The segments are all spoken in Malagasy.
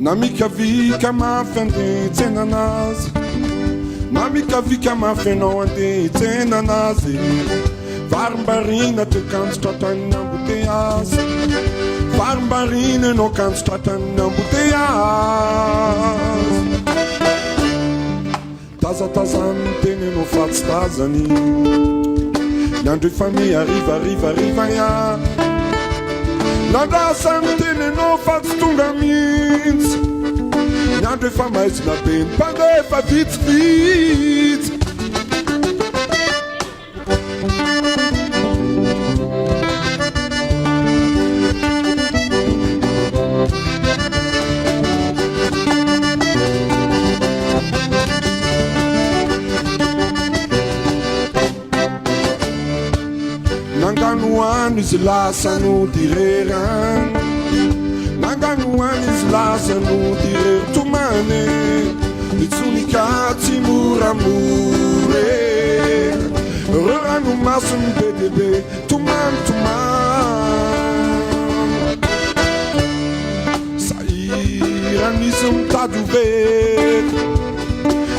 Namikavika mafende tenanazi Namikavika mafenao ande tenanazi Varmbarina te kanto tratany embouteillage Varmbarina no kanto tratany embouteillage Tazatazany teny no fatsy tazany Nandro efa miariva ya Nandrasany teny no fatsy tonga mihitsy Nandro efa maizina be ny mpandefa vitsivitsy Nanganoany izy lasa no direrany Nanganoany izy lasa no direry tomane Mitsonika tsy moramore Reo ranomasiny be dia be tomany Sahiran'izy mitady ovety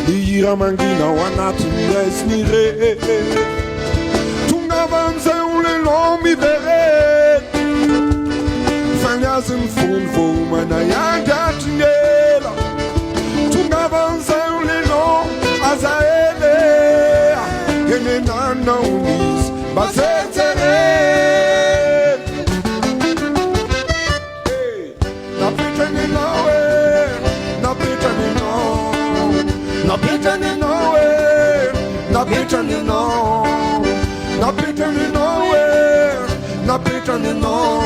Ihira mangina ao anatiny raisiny re Vanzay olelao miverety Fagnazy fony vomana iangatrignela Tonga vanzay olelao aza ele Enenanao izy mba tsetserety Napetranenao Napetranenao Napetranenao Napetranenao Napetranenao Napetranenao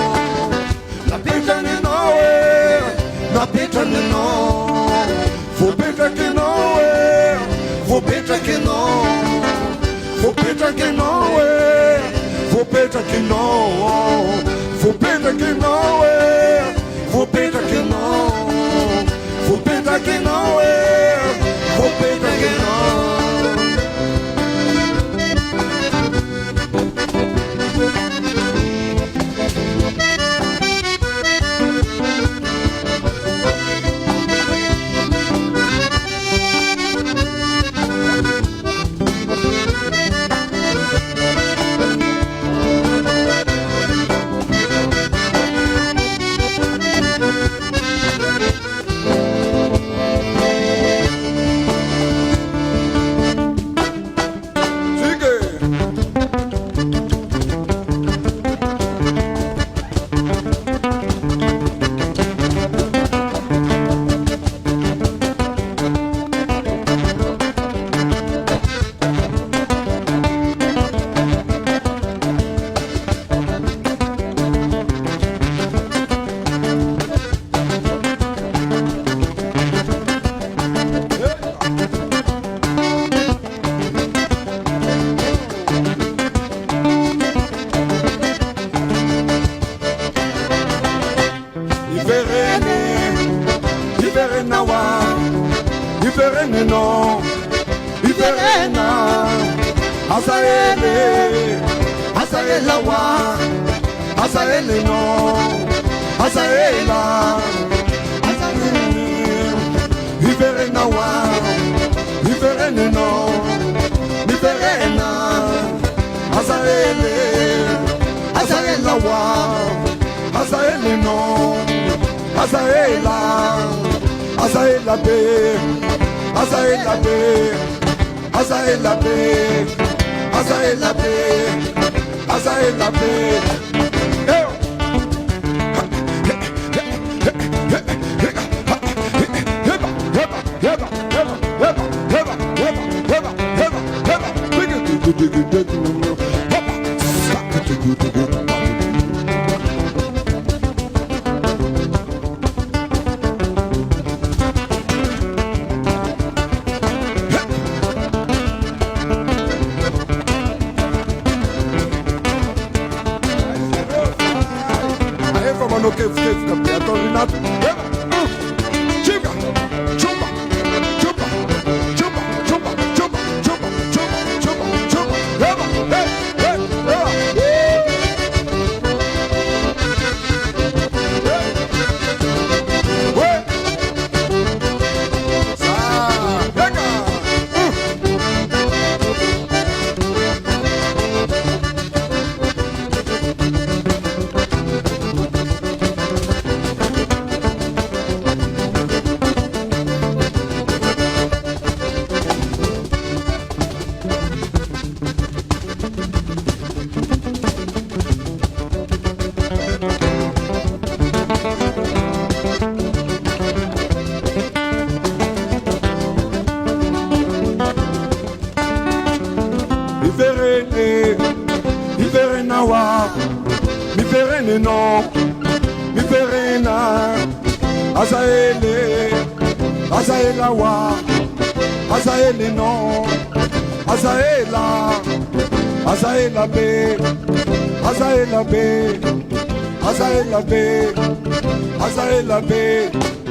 Napetranenao Napetranenao Vopetrakenao Vopetrakenao Vopetrakenao Vopetrakenao Vopetrakenao Vopetrakenao Vopetrakenao Vopetrakenao Azaele, Azaela wa, Azaele no, Azaela, Azaela be, Azaela be, Azaela be, Azaela be.